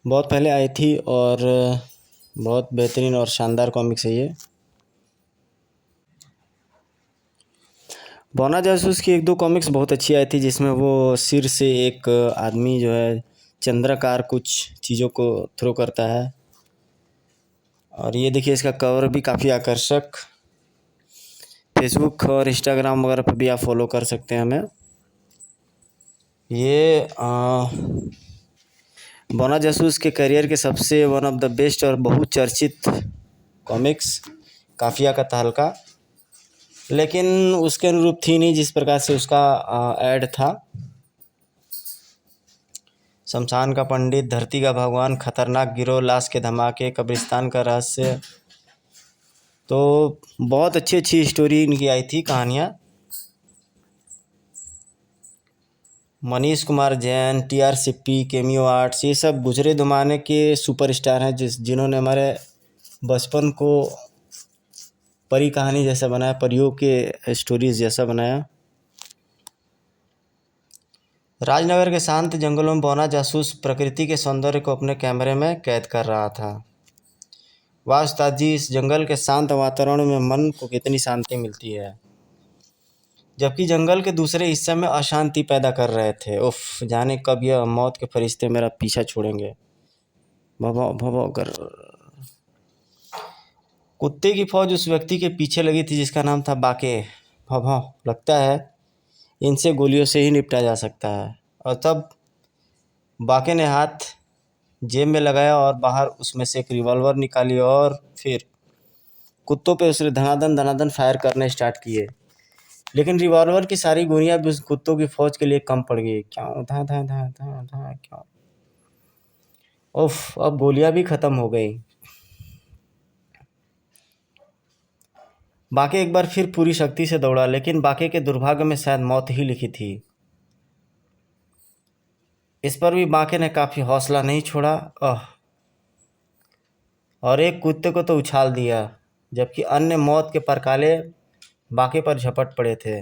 बहुत पहले आई थी और बहुत बेहतरीन और शानदार कॉमिक्स है ये। बौना जासूस की एक दो कॉमिक्स बहुत अच्छी आई थी, जिसमें वो सिर से एक आदमी जो है चंद्राकार कुछ चीज़ों को थ्रो करता है। और ये देखिए, इसका कवर भी काफ़ी आकर्षक। फेसबुक और इंस्टाग्राम वगैरह पर भी आप फॉलो कर सकते हैं हमें। ये बौना जासूस के करियर के सबसे वन ऑफ द बेस्ट और बहुत चर्चित कॉमिक्स काफिया का तहलका, लेकिन उसके अनुरूप थी नहीं जिस प्रकार से उसका ऐड था। शमशान का पंडित, धरती का भगवान, खतरनाक गिरोह, लाश के धमाके, कब्रिस्तान का रहस्य, तो बहुत अच्छी अच्छी स्टोरी इनकी आई थी, कहानियाँ। Manish Kumar Jain, TR Sippy, cameo arts, ये सब गुजरे ज़माने के सुपरस्टार हैं जिन्होंने हमारे बचपन को परी कहानी जैसा बनाया, परियों के स्टोरीज जैसा बनाया। राजनगर के शांत जंगलों में बौना जासूस प्रकृति के सौंदर्य को अपने कैमरे में कैद कर रहा था। वाह उस्ताद जी, इस जंगल के शांत वातावरण में मन को कितनी शांति मिलती है, जबकि जंगल के दूसरे हिस्से में अशांति पैदा कर रहे थे। उफ, जाने कब यह मौत के फरिश्ते मेरा पीछा छोड़ेंगे। भवो भवो कर कुत्ते की फौज उस व्यक्ति के पीछे लगी थी जिसका नाम था बाके। भवो, लगता है इनसे गोलियों से ही निपटा जा सकता है। और तब बाके ने हाथ जेब में लगाया और बाहर उसमें से एक रिवॉल्वर निकाली और फिर कुत्तों पे उसने धनाधन धनाधन फायर करने स्टार्ट किए। लेकिन रिवॉल्वर की सारी गोलियां भी उस कुत्तों की फौज के लिए कम पड़ गई। क्यों धा धा धा धा धा क्यों। उफ, अब गोलियां भी खत्म हो गई। बाके एक बार फिर पूरी शक्ति से दौड़ा, लेकिन बाके के दुर्भाग्य में शायद मौत ही लिखी थी। इस पर भी बाके ने काफी हौसला नहीं छोड़ा और एक कुत्ते को तो उछाल दिया, जबकि अन्य मौत के परकाले बाके पर झपट पड़े थे।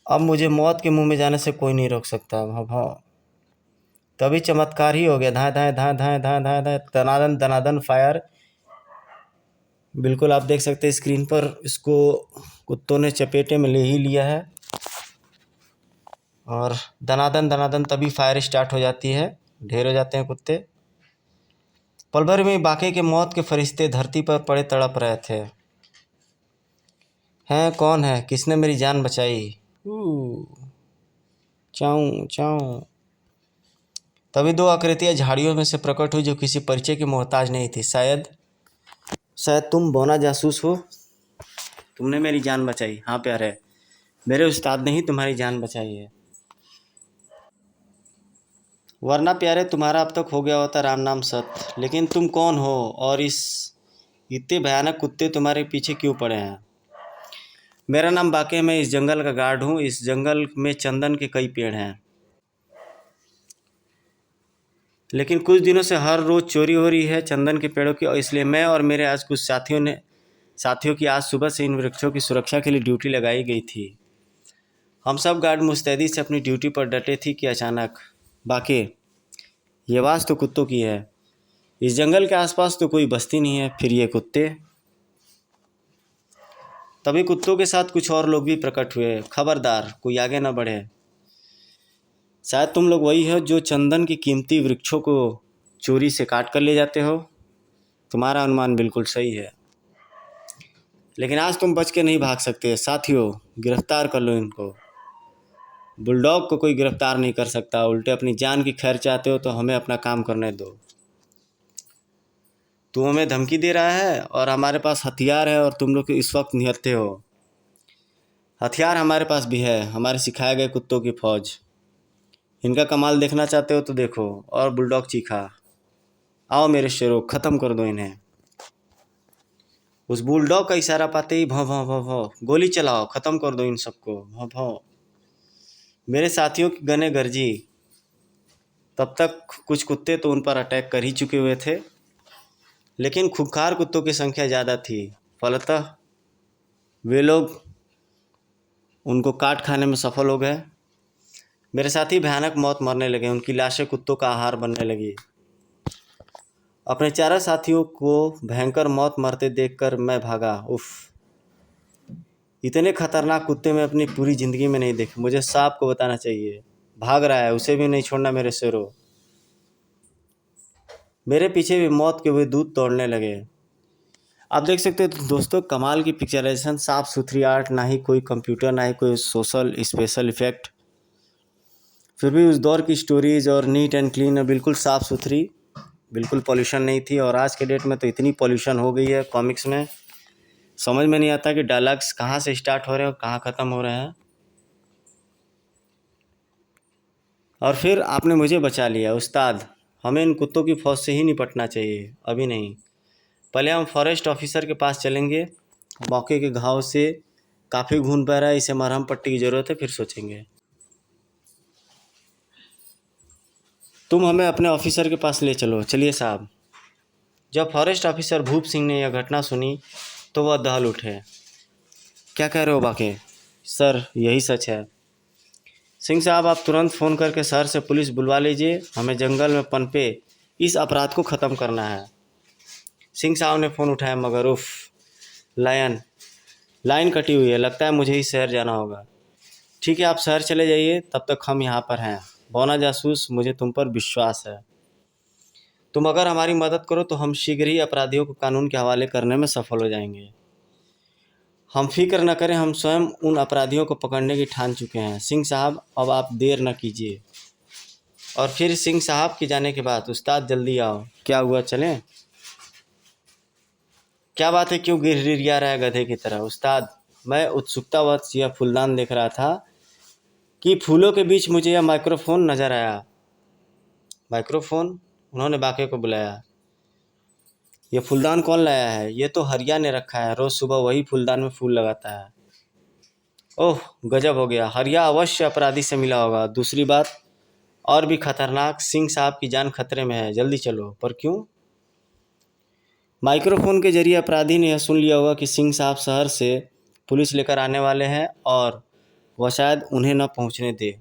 अब मुझे मौत के मुंह में जाने से कोई नहीं रोक सकता। भाव तभी चमत्कार ही हो गया। धाए धाए धाए धाए धाए धाए धाए, दनादन दनादन फायर। बिल्कुल आप देख सकते हैं स्क्रीन पर, इसको कुत्तों ने चपेटे में ले ही लिया है और दनादन दनादन तभी फायर स्टार्ट हो जाती है। ढेर हो जाते हैं कुत्ते। पल भर में बाके के मौत के फरिश्ते धरती पर पड़े तड़प रहे थे। हैं कौन है, किसने मेरी जान बचाई। चाऊं चाऊं। तभी दो आकृतियां झाड़ियों में से प्रकट हुई जो किसी परिचय की मोहताज नहीं थी। शायद तुम बौना जासूस हो। तुमने मेरी जान बचाई। हाँ प्यारे, मेरे उस्ताद ने ही तुम्हारी जान बचाई है, वरना प्यारे तुम्हारा अब तक हो गया होता राम नाम सत्य। लेकिन तुम कौन हो और इस इतने भयानक कुत्ते तुम्हारे पीछे क्यों पड़े हैं। मेरा नाम बाके, मैं इस जंगल का गार्ड हूँ। इस जंगल में चंदन के कई पेड़ हैं, लेकिन कुछ दिनों से हर रोज़ चोरी हो रही है चंदन के पेड़ों की, और इसलिए मैं और मेरे आज कुछ साथियों की आज सुबह से इन वृक्षों की सुरक्षा के लिए ड्यूटी लगाई गई थी। हम सब गार्ड मुस्तैदी से अपनी ड्यूटी पर डटे थी कि अचानक बाके, ये आवाज़ तो कुत्तों की है। इस जंगल के आसपास तो कोई बस्ती नहीं है, फिर ये कुत्ते। तभी कुत्तों के साथ कुछ और लोग भी प्रकट हुए। खबरदार, कोई आगे न बढ़े। शायद तुम लोग वही हो जो चंदन की कीमती वृक्षों को चोरी से काट कर ले जाते हो। तुम्हारा अनुमान बिल्कुल सही है, लेकिन आज तुम बच के नहीं भाग सकते। साथियों, गिरफ्तार कर लो इनको। बुलडॉग को कोई गिरफ्तार नहीं कर सकता। उल्टे अपनी जान की खैर चाहते हो तो हमें अपना काम करने दो। तू हमें धमकी दे रहा है और हमारे पास हथियार है और तुम लोग इस वक्त निहत्थे हो। हथियार हमारे पास भी है, हमारे सिखाए गए कुत्तों की फौज। इनका कमाल देखना चाहते हो तो देखो। और बुलडॉग चीखा, आओ मेरे शेरों, ख़त्म कर दो इन्हें। उस बुलडॉग का इशारा पाते ही भौं भौं भौं भौं, गोली चलाओ, ख़त्म कर दो इन सबको। भौं भौं। मेरे साथियों की गनें गरजी। तब तक कुछ कुत्ते तो उन पर अटैक कर ही चुके हुए थे, लेकिन खूंखार कुत्तों की संख्या ज़्यादा थी। फलतः वे लोग उनको काट खाने में सफल हो गए। मेरे साथी भयानक मौत मरने लगे, उनकी लाशें कुत्तों का आहार बनने लगी। अपने चारों साथियों को भयंकर मौत मरते देखकर मैं भागा। उफ, इतने खतरनाक कुत्ते मैं अपनी पूरी ज़िंदगी में नहीं देखे। मुझे सांप को बताना चाहिए। भाग रहा है, उसे भी नहीं छोड़ना मेरे शेरों। मेरे पीछे भी मौत के हुए दूत दौड़ने लगे। आप देख सकते हो दोस्तों, कमाल की पिक्चराइजेशन, साफ सुथरी आर्ट, ना ही कोई कंप्यूटर, ना ही कोई सोशल स्पेशल इफेक्ट। फिर भी उस दौर की स्टोरीज और नीट एंड क्लीन, बिल्कुल साफ़ सुथरी, बिल्कुल पॉल्यूशन नहीं थी। और आज के डेट में तो इतनी पॉल्यूशन हो गई है कॉमिक्स में, समझ में नहीं आता कि डायलॉग्स कहाँ से स्टार्ट हो रहे हैं और कहाँ ख़त्म हो रहे हैं। और फिर आपने मुझे बचा लिया उस्ताद। हमें इन कुत्तों की फौज से ही निपटना चाहिए, अभी नहीं। पहले हम फॉरेस्ट ऑफिसर के पास चलेंगे। मौके के घाव से काफ़ी खून बह रहा है, इसे मरहम पट्टी की ज़रूरत है, फिर सोचेंगे। तुम हमें अपने ऑफिसर के पास ले चलो। चलिए साहब। जब फॉरेस्ट ऑफिसर भूप सिंह ने यह घटना सुनी तो वह दहल उठे। क्या कह रहे हो बाके? सर, यही सच है। सिंह साहब, आप तुरंत फ़ोन करके शहर से पुलिस बुलवा लीजिए। हमें जंगल में पनपे इस अपराध को ख़त्म करना है। सिंह साहब ने फ़ोन उठाया, मगर उफ, लाइन कटी हुई है। लगता है मुझे ही शहर जाना होगा। ठीक है, आप शहर चले जाइए, तब तक हम यहाँ पर हैं। बौना जासूस, मुझे तुम पर विश्वास है। तुम अगर हमारी मदद करो तो हम शीघ्र ही अपराधियों को कानून के हवाले करने में सफल हो जाएंगे। हम फिक्र न करें, हम स्वयं उन अपराधियों को पकड़ने की ठान चुके हैं। सिंह साहब, अब आप देर न कीजिए। और फिर सिंह साहब के जाने के बाद, उस्ताद जल्दी आओ। क्या हुआ, चलें? क्या बात है, क्यों गिड़गिड़ा रहा है गधे की तरह? उस्ताद, मैं उत्सुकतावश यह फूलदान देख रहा था कि फूलों के बीच मुझे यह माइक्रोफोन नजर आया। माइक्रोफोन? उन्होंने बाके को बुलाया। ये फूलदान कौन लाया है? ये तो हरिया ने रखा है, रोज़ सुबह वही फूलदान में फूल लगाता है। ओह, गजब हो गया। हरिया अवश्य अपराधी से मिला होगा। दूसरी बात और भी खतरनाक, सिंह साहब की जान खतरे में है। जल्दी चलो। पर क्यों? माइक्रोफोन के जरिए अपराधी ने यह सुन लिया होगा कि सिंह साहब शहर से पुलिस लेकर आने वाले हैं और वह शायद उन्हें न पहुंचने दे।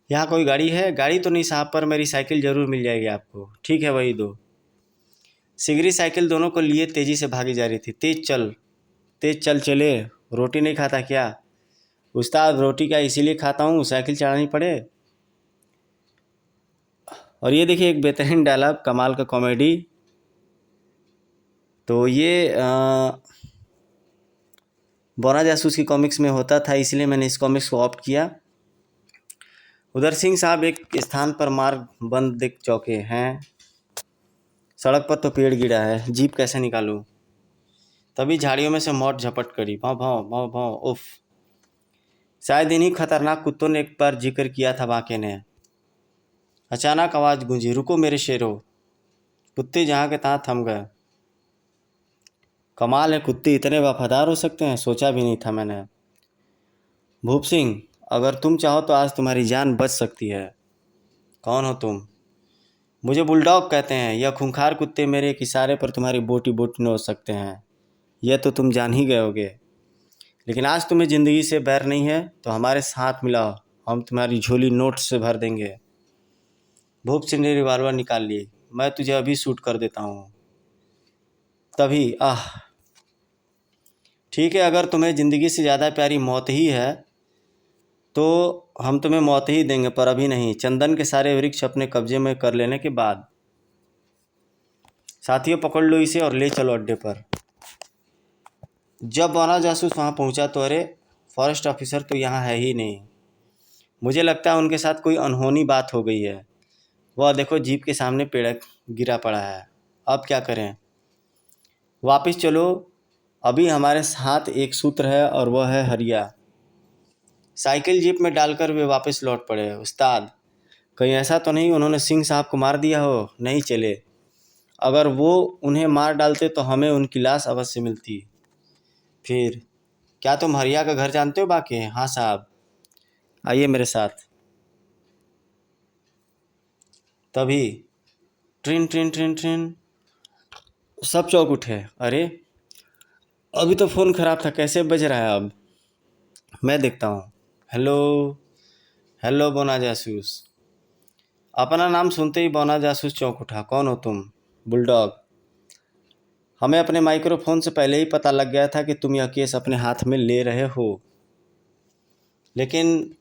यहाँ कोई गाड़ी है? गाड़ी तो नहीं साहब, पर मेरी साइकिल ज़रूर मिल जाएगी आपको। ठीक है, वही दो। सिगरी साइकिल दोनों को लिए तेज़ी से भागी जा रही थी। तेज़ चल चले। रोटी नहीं खाता क्या? उस्ताद, रोटी क्या इसीलिए खाता हूँ साइकिल चलानी पड़े? और ये देखिए एक बेहतरीन डायलॉग, कमाल का कॉमेडी। तो ये बौना जासूस की कॉमिक्स में होता था, इसलिए मैंने इस कॉमिक्स को ऑप्ट किया। उधर सिंह साहब एक स्थान पर मार्ग बंद देख चौके हैं। सड़क पर तो पेड़ गिरा है, जीप कैसे निकालूं? तभी झाड़ियों में से मौत झपट करी। भाव भाव भाव भाव। उफ, शायद इन्हीं खतरनाक कुत्तों ने एक बार जिक्र किया था बाके ने। अचानक आवाज़ गूंजी, रुको मेरे शेरों। कुत्ते जहाँ के तहाँ थम गए। कमाल है, कुत्ते इतने वफादार हो सकते हैं, सोचा भी नहीं था मैंने। भूप सिंह, अगर तुम चाहो तो आज तुम्हारी जान बच सकती है। कौन हो तुम? मुझे बुलडॉग कहते हैं। यह खूंखार कुत्ते मेरे एक इशारे पर तुम्हारी बोटी बोटी नोच सकते हैं, यह तो तुम जान ही गए होगे। लेकिन आज तुम्हें ज़िंदगी से बैर नहीं है तो हमारे साथ मिलाओ, हम तुम्हारी झोली नोट से भर देंगे। भूप सिंह ने रिवॉल्वर निकाल ली। मैं तुझे अभी शूट कर देता हूँ। तभी ठीक है, अगर तुम्हें ज़िंदगी से ज़्यादा प्यारी मौत ही है तो हम तुम्हें मौत ही देंगे, पर अभी नहीं। चंदन के सारे वृक्ष अपने कब्जे में कर लेने के बाद। साथियों, पकड़ लो इसे और ले चलो अड्डे पर। जब बौना जासूस वहाँ पहुँचा तो अरे, फॉरेस्ट ऑफिसर तो यहाँ है ही नहीं। मुझे लगता है उनके साथ कोई अनहोनी बात हो गई है। वह देखो, जीप के सामने पेड़ गिरा पड़ा है। अब क्या करें? वापस चलो, अभी हमारे साथ एक सूत्र है और वह है हरिया। साइकिल जीप में डालकर वे वापस लौट पड़े। उस्ताद, कहीं ऐसा तो नहीं उन्होंने सिंह साहब को मार दिया हो? नहीं चले, अगर वो उन्हें मार डालते तो हमें उनकी लाश अवश्य मिलती। फिर क्या तुम हरिया का घर जानते हो बाके? हाँ साहब, आइए मेरे साथ। तभी ट्रिन ट्रिन ट्रिन ट्रिन सब चौंक उठे। अरे, अभी तो फ़ोन ख़राब था, कैसे बज रहा है अब? मैं देखता हूँ। हेलो, हेलो बोना जासूस। अपना नाम सुनते ही बोना जासूस चौंक उठा। कौन हो तुम? बुलडॉग। हमें अपने माइक्रोफोन से पहले ही पता लग गया था कि तुम यह केस अपने हाथ में ले रहे हो, लेकिन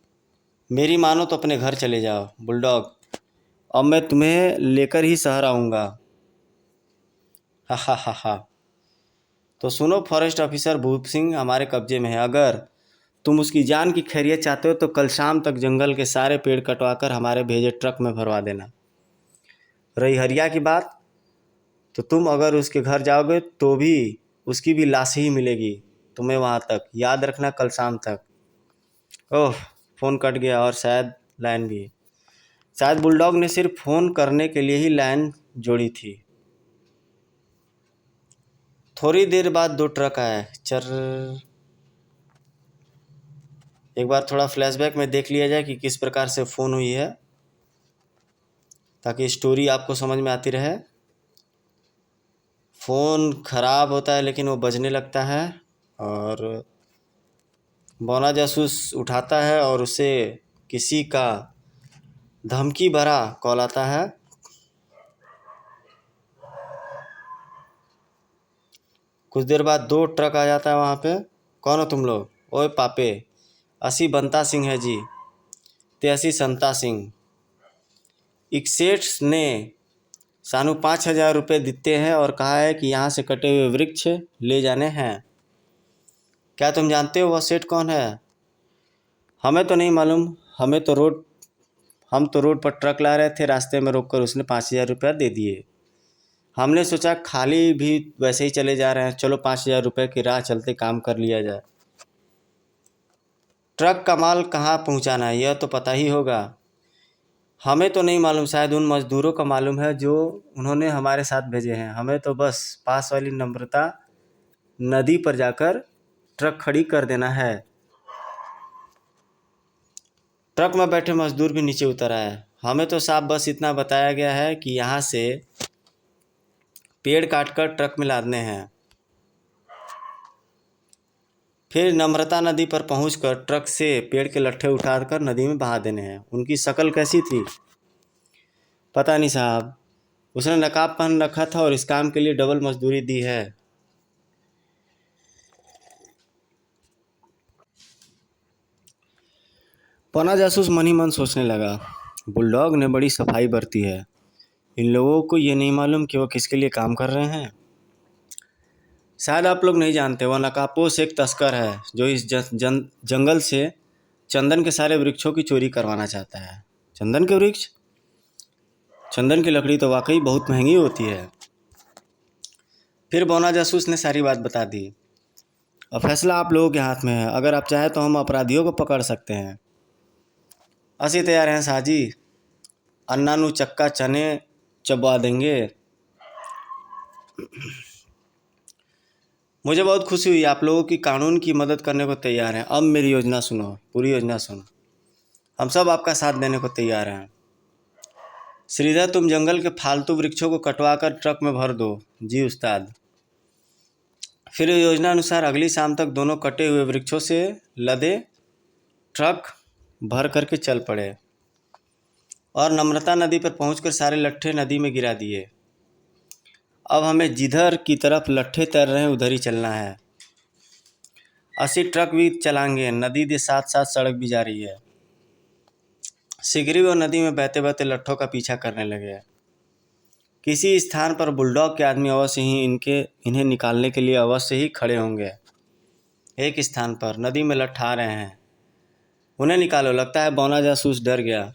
मेरी मानो तो अपने घर चले जाओ बुलडॉग। अब मैं तुम्हें लेकर ही शहर आऊँगा। हा हा हा हा। तो सुनो फॉरेस्ट ऑफिसर भूप सिंह हमारे कब्जे में है। अगर तुम उसकी जान की खैरियत चाहते हो तो कल शाम तक जंगल के सारे पेड़ कटवाकर हमारे भेजे ट्रक में भरवा देना। रही हरिया की बात, तो तुम अगर उसके घर जाओगे तो भी उसकी भी लाश ही मिलेगी तुम्हें वहाँ तक। याद रखना, कल शाम तक। ओह, फ़ोन कट गया और शायद लाइन भी। शायद बुलडॉग ने सिर्फ फ़ोन करने के लिए ही लाइन जोड़ी थी। थोड़ी देर बाद दो ट्रक आए। चर एक बार थोड़ा फ्लैशबैक में देख लिया जाए कि किस प्रकार से फ़ोन हुई है, ताकि स्टोरी आपको समझ में आती रहे। फ़ोन ख़राब होता है लेकिन वो बजने लगता है, और बौना जासूस उठाता है और उसे किसी का धमकी भरा कॉल आता है। कुछ देर बाद दो ट्रक आ जाता है वहाँ पे। कौन हो तुम लोग? ओए पापे, असी बंता सिंह है जी, ते असी संता सिंह। एक सेठ ने सानू 5,000 रुपये दिते हैं और कहा है कि यहाँ से कटे हुए वृक्ष ले जाने हैं। क्या तुम जानते हो वह सेठ कौन है? हमें तो नहीं मालूम। हम तो रोड पर ट्रक ला रहे थे, रास्ते में रोककर उसने 5,000 रुपया दे दिए। हमने सोचा खाली भी वैसे ही चले जा रहे हैं, चलो 5,000 रुपये की राह चलते काम कर लिया जाए। ट्रक का माल कहाँ पहुँचाना है यह तो पता ही होगा। हमें तो नहीं मालूम, शायद उन मज़दूरों का मालूम है जो उन्होंने हमारे साथ भेजे हैं। हमें तो बस पास वाली नम्रता नदी पर जाकर ट्रक खड़ी कर देना है। ट्रक में बैठे मजदूर भी नीचे उतर आए। हमें तो साहब बस इतना बताया गया है कि यहाँ से पेड़ काटकर ट्रक में लादने हैं, फिर नम्रता नदी पर पहुंचकर ट्रक से पेड़ के लट्ठे उठाकर नदी में बहा देने हैं। उनकी शक्ल कैसी थी? पता नहीं साहब, उसने नकाब पहन रखा था और इस काम के लिए डबल मजदूरी दी है। पौना जासूस मन ही मन सोचने लगा, बुलडॉग ने बड़ी सफाई बरती है। इन लोगों को ये नहीं मालूम कि वो किसके लिए काम कर रहे हैं। शायद आप लोग नहीं जानते, वह नकाबपोश एक तस्कर है जो इस जंगल से चंदन के सारे वृक्षों की चोरी करवाना चाहता है। चंदन के वृक्ष? चंदन की लकड़ी तो वाकई बहुत महंगी होती है। फिर बौना जासूस ने सारी बात बता दी। अब फैसला आप लोगों के हाथ में है। अगर आप चाहें तो हम अपराधियों को पकड़ सकते हैं। असी तैयार हैं साजी, अन्ना नू चक्का चने चबवा देंगे। मुझे बहुत खुशी हुई, आप लोगों की कानून की मदद करने को तैयार हैं। अब मेरी योजना सुनो, पूरी योजना सुनो। हम सब आपका साथ देने को तैयार हैं। श्रीधर, तुम जंगल के फालतू वृक्षों को कटवा कर ट्रक में भर दो। जी उस्ताद। फिर योजना अनुसार अगली शाम तक दोनों कटे हुए वृक्षों से लदे ट्रक भर करके चल पड़े और नम्रता नदी पर पहुंचकर सारे लट्ठे नदी में गिरा दिए। अब हमें जिधर की तरफ लट्ठे तैर रहे हैं उधर ही चलना है। 80 ट्रक भी चलाएंगे, नदी के साथ साथ सड़क भी जा रही है। शीघ्र ही वो नदी में बहते बहते लट्ठों का पीछा करने लगे। किसी स्थान पर बुलडॉग के आदमी अवश्य ही इन्हें निकालने के लिए अवश्य ही खड़े होंगे। एक स्थान पर नदी में लट्ठ आ रहे हैं, उन्हें निकालो। लगता है बौना जासूस डर गया।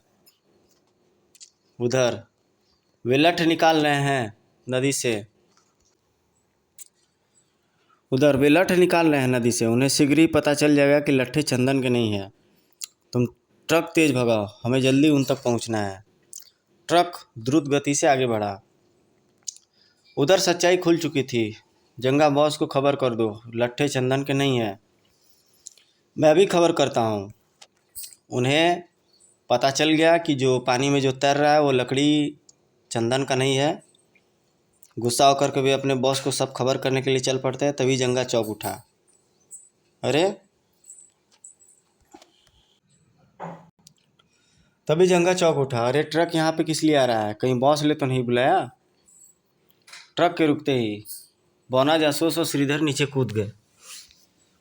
उधर वे लट्ठ निकाल रहे हैं नदी से। उन्हें शीघ्र ही पता चल जाएगा कि लट्ठे चंदन के नहीं हैं। तुम ट्रक तेज भगाओ, हमें जल्दी उन तक पहुंचना है। ट्रक द्रुत गति से आगे बढ़ा। उधर सच्चाई खुल चुकी थी। जंगा बॉस को खबर कर दो, लट्ठे चंदन के नहीं है। मैं भी खबर करता हूँ। उन्हें पता चल गया कि जो पानी में जो तैर रहा है वो लकड़ी चंदन का नहीं है। गुस्सा होकर के वे अपने बॉस को सब खबर करने के लिए चल पड़ते हैं। तभी जंगा चौंक उठा। अरे अरे ट्रक यहाँ पे किस लिए आ रहा है? कहीं बॉस ले तो नहीं बुलाया? ट्रक के रुकते ही बौना जासूस और श्रीधर नीचे कूद गए।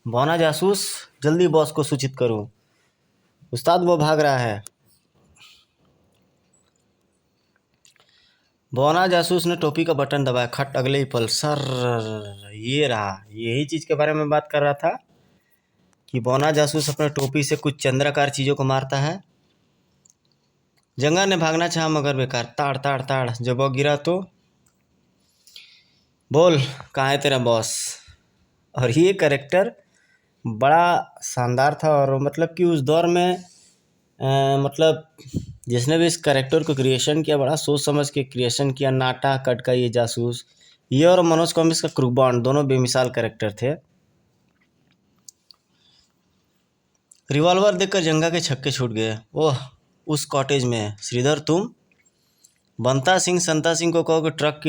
बौना जासूस, जल्दी बॉस को सूचित करो, उस्ताद वो भाग रहा है। बौना जासूस ने टोपी का बटन दबाया। खट, अगले ही पल सर, ये रहा। यही चीज़ के बारे में बात कर रहा था कि बौना जासूस अपने टोपी से कुछ चंद्राकार चीज़ों को मारता है। जंगा ने भागना चाहा मगर बेकार। ताड़ ताड़ ताड़। जब वो गिरा तो बोल, कहाँ है तेरा बॉस? और ये कैरेक्टर बड़ा शानदार था। और मतलब कि उस दौर में मतलब जिसने भी इस कैरेक्टर को क्रिएशन किया, बड़ा सोच समझ के क्रिएशन किया। नाटा कट का ये जासूस, ये और मनोज कॉमिक्स का क्रू बॉन्ड, दोनों बेमिसाल कैरेक्टर थे। रिवॉल्वर देखकर जंगा के छक्के छूट गए। ओह, उस कॉटेज में श्रीधर तुम? बंता सिंह संता सिंह को कहो कि ट्रक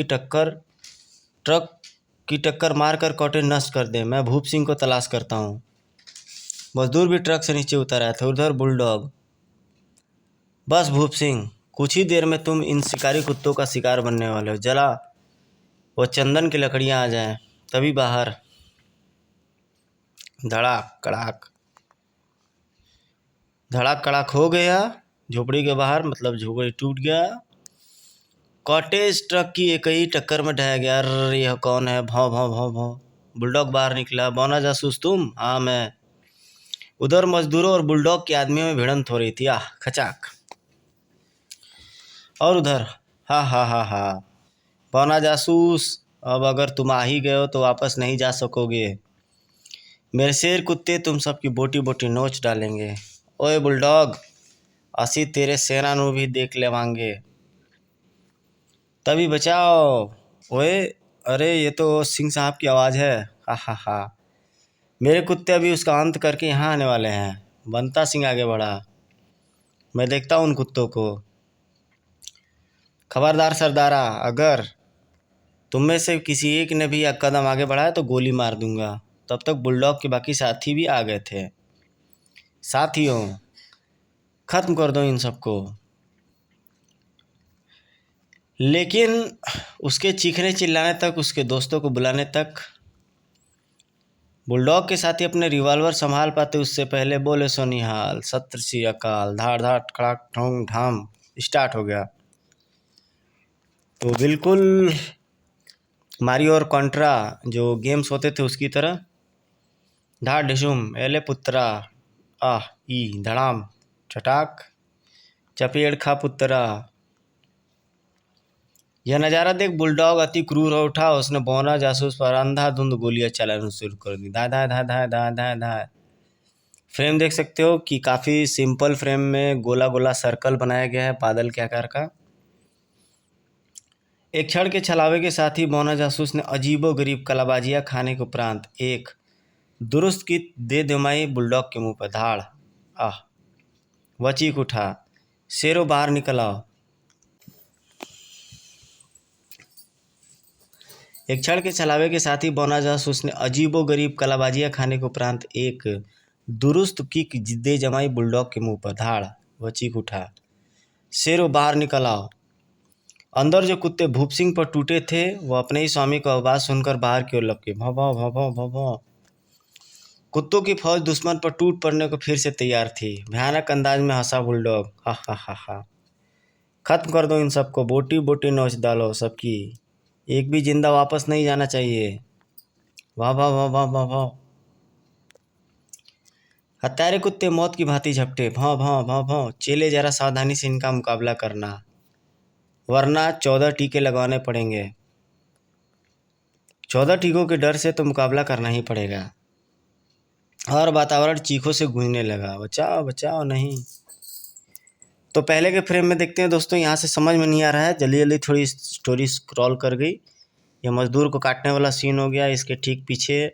की टक्कर मारकर कॉटेज नष्ट कर दे। मैं भूप सिंह को तलाश करता हूँ। मजदूर भी ट्रक से नीचे उतर आए थे। उधर बुलडॉग। बस भूप सिंह, कुछ ही देर में तुम इन शिकारी कुत्तों का शिकार बनने वाले हो। जला वो चंदन की लकड़ियाँ आ जाएं, तभी बाहर। धड़ाक कड़ाक, धड़ाक कड़ाक हो गया। झोपड़ी के बाहर, मतलब झोपड़ी टूट गया। कॉटेज ट्रक की एक ही टक्कर में ढह गया। अरे यह कौन है? भौं भौं भौं भौं। बुलडॉग बाहर निकला। बौना जासूस तुम? हाँ मैं। उधर मजदूरों और बुलडॉग के आदमियों में भिड़ंत हो रही थी। आह, खचाक। और उधर हा हा हा हा। बौना जासूस, अब अगर तुम आ ही गए हो तो वापस नहीं जा सकोगे। मेरे शेर कुत्ते तुम सबकी बोटी बोटी नोच डालेंगे। ओए बुलडॉग, असी तेरे सेना नु भी देख लेवांगे। तभी बचाओ। ओए, अरे ये तो सिंह साहब की आवाज़ है। हा हा हा। मेरे कुत्ते अभी उसका अंत करके यहाँ आने वाले हैं। बंता सिंह आगे बढ़ा। मैं देखता हूँ उन कुत्तों को। खबरदार सरदारा, अगर तुम में से किसी एक ने भी एक कदम आगे बढ़ाया तो गोली मार दूंगा। तब तक बुलडॉग के बाकी साथी भी आ गए थे। साथियों, खत्म कर दो इन सबको। लेकिन उसके चीखने चिल्लाने तक, उसके दोस्तों को बुलाने तक बुलडॉग के साथी अपने रिवॉल्वर संभाल पाते उससे पहले बोले सोनिहाल, सत श्री अकाल। धाड़ धाड़ खड़ाक ठोंग ढाम स्टार्ट हो गया। तो बिल्कुल मारियो और कॉन्ट्रा जो गेम्स होते थे उसकी तरह। धाड़ ढिशुम, एले पुत्रा, आह ई धड़ाम चटाक, चपेड़ खा पुत्रा। यह नज़ारा देख बुलडॉग अति क्रूर हो उठा। उसने बौना जासूस पर अंधाधुंध गोलियां चलाना शुरू कर दी। धाय धाय धाय धाय धाय धाय धाय। फ्रेम देख सकते हो कि काफ़ी सिंपल फ्रेम में गोला गोला सर्कल बनाया गया है बादल के आकार का। एक क्षण के छलावे के साथ ही बौना जासूस ने अजीबो गरीब कलाबाजियाँ खाने के उपरांत एक दुरुस्त किक दे दमाई बुलडॉग के मुंह पर। धाड़, आह, वह चीख उठा। शेरों बाहर निकल आओ। एक क्षण के छलावे के साथ ही बौना जासूस ने अजीबो गरीब कलाबाजियाँ खाने के उपरांत एक दुरुस्त किक दे जमाई बुलडॉग के मुंह पर। धाड़, वह चीख उठा। शेरों बाहर निकल आओ। अंदर जो कुत्ते भूप सिंह पर टूटे थे वह अपने ही स्वामी को आवाज़ सुनकर बाहर की ओर लपके। भौं भौं भौं भौं भौं भौं। कुत्तों की फौज दुश्मन पर टूट पड़ने को फिर से तैयार थी। भयानक अंदाज में हंसा बुलडॉग। हा हा हा हा। खत्म कर दो इन सबको, बोटी बोटी नोच डालो सबकी। एक भी जिंदा वापस नहीं जाना चाहिए। वाह वाह वाह वाह वाह वाह। हत्यारे कुत्ते मौत की भांति झपटे। भौं भौं भौं भौं। चेले जरा सावधानी से इनका मुकाबला करना, वरना 14 टीके लगवाने पड़ेंगे। 14 टीकों के डर से तो मुकाबला करना ही पड़ेगा। और वातावरण चीखों से गूंजने लगा। बचाओ बचाओ नहीं। तो पहले के फ्रेम में देखते हैं दोस्तों। यहाँ से समझ में नहीं आ रहा है, जल्दी जल्दी थोड़ी स्टोरी स्क्रॉल कर गई। ये मजदूर को काटने वाला सीन हो गया। इसके ठीक पीछे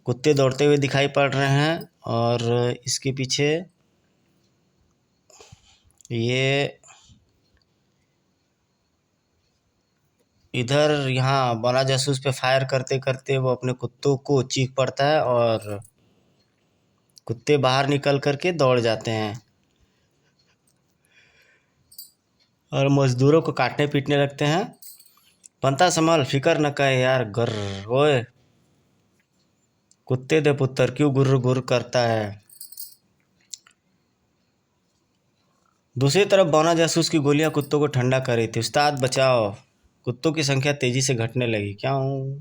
कुत्ते दौड़ते हुए दिखाई पड़ रहे हैं और इसके पीछे ये इधर यहाँ बौना जासूस पे फायर करते करते वो अपने कुत्तों को चीख पड़ता है और कुत्ते बाहर निकल करके दौड़ जाते हैं और मजदूरों को काटने पीटने लगते हैं। पंता संभाल, फिकर न कर यार, गर्र ओए कुत्ते दे पुत्र क्यों गुर्र गुर्र करता है। दूसरी तरफ बौना जासूस की गोलियां कुत्तों को ठंडा कर रही थी। उस्ताद बचाओ। कुत्तों की संख्या तेजी से घटने लगी। क्यों?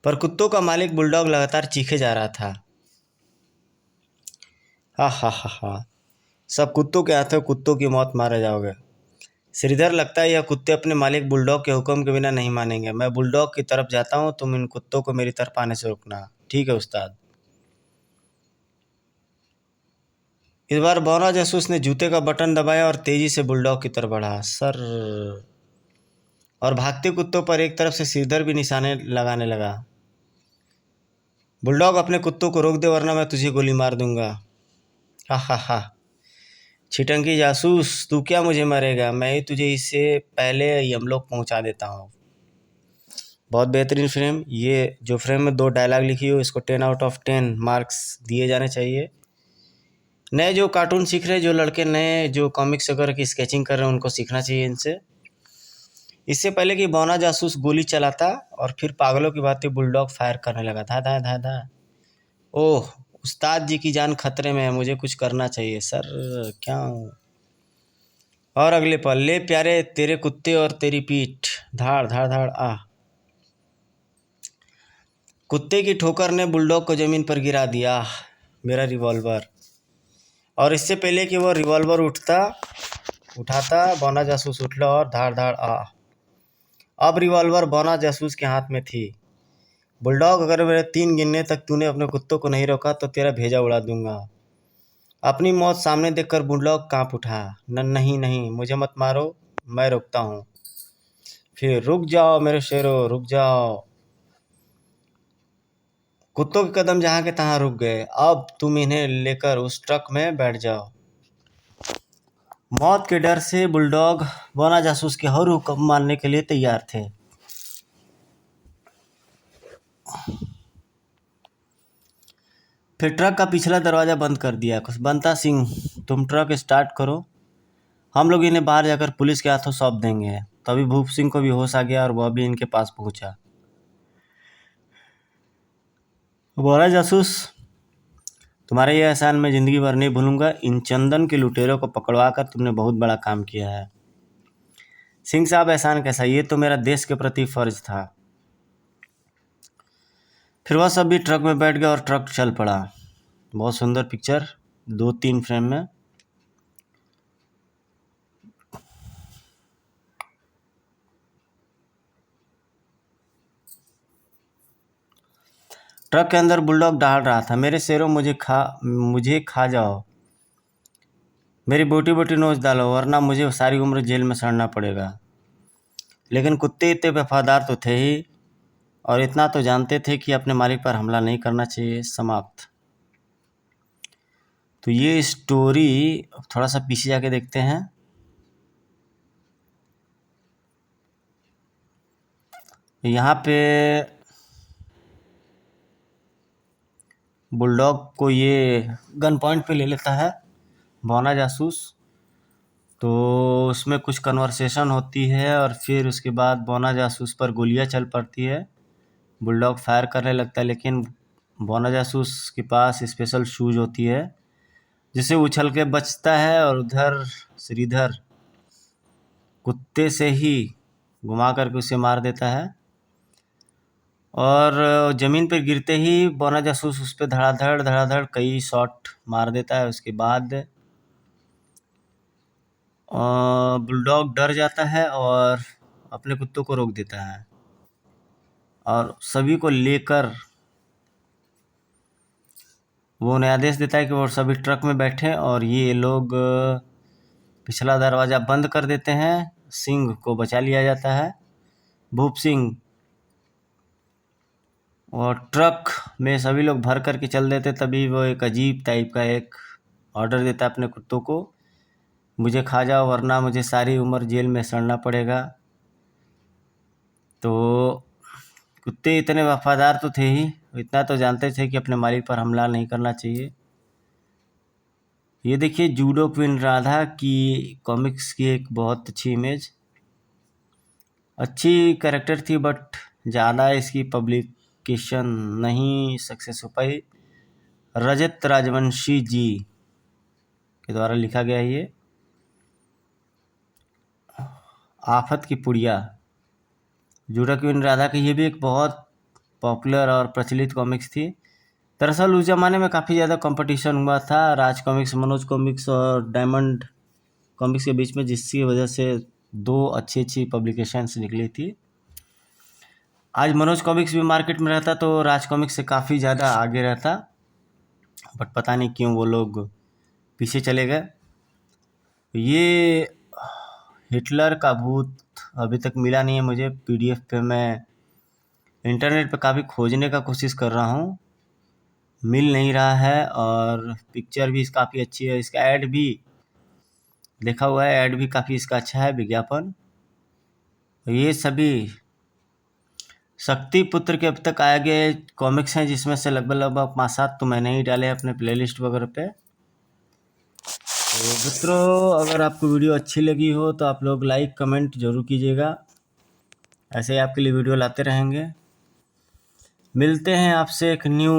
पर कुत्तों का मालिक बुलडॉग लगातार चीखे जा रहा था। हा हा हा हा, सब कुत्तों के हाथों कुत्तों की मौत मारे जाओगे। श्रीधर, लगता है यह कुत्ते अपने मालिक बुलडॉग के हुक्म के बिना नहीं मानेंगे। मैं बुलडॉग की तरफ जाता हूँ, तुम इन कुत्तों को मेरी तरफ आने से रोकना। ठीक है उस्ताद। इस बार बौना जासूस ने जूते का बटन दबाया और तेजी से बुलडॉग की तरफ बढ़ा। सर, और भागते कुत्तों पर एक तरफ से श्रीधर भी निशाने लगाने लगा। बुलडॉग, अपने कुत्तों को रोक दे वरना मैं तुझे गोली मार दूंगा। हा हा हा, छिटंकी जासूस, तू क्या मुझे मारेगा? मैं ही तुझे इससे पहले यमलोक पहुंचा देता हूँ। बहुत बेहतरीन फ्रेम। ये जो फ्रेम में 2 डायलॉग लिखी हो, इसको 10/10 मार्क्स दिए जाने चाहिए। नए जो कार्टून सीख रहे, जो लड़के नए जो कॉमिक्स वगैरह की स्केचिंग कर रहे हैं, उनको सीखना चाहिए इनसे। इससे पहले कि बौना जासूस गोली चलाता और फिर पागलों की भांति बुलडॉग फायर करने लगा। धा धा धा धा। ओह, उस्ताद जी की जान खतरे में है, मुझे कुछ करना चाहिए। सर, क्या? और अगले पल, ले प्यारे, तेरे कुत्ते और तेरी पीठ। धाड़ धाड़ धाड़ आ। कुत्ते की ठोकर ने बुलडॉग को जमीन पर गिरा दिया। मेरा रिवॉल्वर। और इससे पहले कि वो रिवॉल्वर उठाता, बौना जासूस उठला और धाड़ धाड़ आ। अब रिवॉल्वर बौना जासूस के हाथ में थी। बुलडॉग, अगर मेरे 3 गिनने तक तूने अपने कुत्तों को नहीं रोका तो तेरा भेजा उड़ा दूंगा। अपनी मौत सामने देखकर बुलडॉग कांप उठा। नहीं नहीं, मुझे मत मारो, मैं रोकता हूँ। फिर, रुक जाओ मेरे शेरों, रुक जाओ। कुत्तों के कदम जहाँ के तहाँ रुक गए। अब तुम इन्हें लेकर उस ट्रक में बैठ जाओ। मौत के डर से बुलडॉग बौना जासूस के हर हुक्म मानने के लिए तैयार थे। फिर ट्रक का पिछला दरवाज़ा बंद कर दिया। बंता सिंह, तुम ट्रक स्टार्ट करो, हम लोग इन्हें बाहर जाकर पुलिस के हाथों सौंप देंगे। तभी भूप सिंह को भी होश आ गया और वह भी इनके पास पहुंचा। बोला, जासूस, तुम्हारा यह एहसान मैं ज़िंदगी भर नहीं भूलूंगा। इन चंदन के लुटेरों को पकड़वा कर तुमने बहुत बड़ा काम किया है। सिंह साहब, एहसान कैसा, ये तो मेरा देश के प्रति फ़र्ज था। फिर वह सब भी ट्रक में बैठ गया और ट्रक चल पड़ा। बहुत सुंदर पिक्चर, 2-3 फ्रेम में। ट्रक के अंदर बुलडॉग दहाड़ रहा था। मेरे शेरों, मुझे खा जाओ, मेरी बोटी बोटी नोच डालो, वरना मुझे सारी उम्र जेल में सड़ना पड़ेगा। लेकिन कुत्ते इतने वफादार तो थे ही और इतना तो जानते थे कि अपने मालिक पर हमला नहीं करना चाहिए। समाप्त। तो ये स्टोरी थोड़ा सा पीछे जाके देखते हैं। यहाँ पे बुलडॉग को ये गन पॉइंट पे ले लेता है बौना जासूस। तो उसमें कुछ कन्वर्सेशन होती है और फिर उसके बाद बौना जासूस पर गोलियां चल पड़ती है। बुलडॉग फायर करने लगता है, लेकिन बौना जासूस के पास स्पेशल शूज होती है जिससे उछल के बचता है और उधर श्रीधर कुत्ते से ही घुमा करके उसे मार देता है और ज़मीन पर गिरते ही बौना जासूस उस पर धड़ाधड़ कई शॉट मार देता है। उसके बाद बुलडॉग डर जाता है और अपने कुत्तों को रोक देता है और सभी को लेकर वो उन्हें आदेश देता है कि वो सभी ट्रक में बैठें और ये लोग पिछला दरवाज़ा बंद कर देते हैं। सिंह को बचा लिया जाता है, भूप सिंह, और ट्रक में सभी लोग भर करके चल देते। तभी वो एक अजीब टाइप का एक ऑर्डर देता है अपने कुत्तों को, मुझे खा जाओ वरना मुझे सारी उम्र जेल में सड़ना पड़ेगा। तो कुत्ते इतने वफादार तो थे ही, इतना तो जानते थे कि अपने मालिक पर हमला नहीं करना चाहिए। ये देखिए जूडो क्वीन राधा की कॉमिक्स की एक बहुत अच्छी इमेज, अच्छी कैरेक्टर थी, बट ज़्यादा इसकी पब्लिकेशन नहीं सक्सेस हो पाई। रजत राजवंशी जी के द्वारा लिखा गया ये आफत की पुड़िया, जूडो क्वीन राधा की ये भी एक बहुत पॉपुलर और प्रचलित कॉमिक्स थी। दरअसल उस ज़माने में काफ़ी ज़्यादा कंपटीशन हुआ था राज कॉमिक्स, मनोज कॉमिक्स और डायमंड कॉमिक्स के बीच में, जिसकी वजह से दो अच्छी पब्लिकेशंस निकली थी। आज मनोज कॉमिक्स भी मार्केट में रहता तो राज कॉमिक्स से काफ़ी ज़्यादा आगे रहता, बट पता नहीं क्यों वो लोग पीछे चले गए। ये हिटलर का भूत अभी तक मिला नहीं है मुझे PDF पे, मैं इंटरनेट पे काफ़ी खोजने का कोशिश कर रहा हूँ, मिल नहीं रहा है। और पिक्चर भी काफ़ी अच्छी है, इसका ऐड भी देखा हुआ है, ऐड भी काफ़ी इसका अच्छा है, विज्ञापन। ये सभी शक्ति पुत्र के अब तक आए गए कॉमिक्स हैं, जिसमें से लगभग 5-7 तो मैंने ही डाले अपने प्लेलिस्ट वगैरह पे। तो मित्रों, अगर आपको वीडियो अच्छी लगी हो तो आप लोग लाइक कमेंट जरूर कीजिएगा, ऐसे ही आपके लिए वीडियो लाते रहेंगे। मिलते हैं आपसे एक न्यू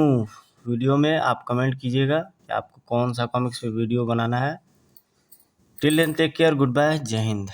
वीडियो में, आप कमेंट कीजिएगा कि आपको कौन सा कॉमिक्स पे वीडियो बनाना है। Till then take care, good bye, जय हिंद।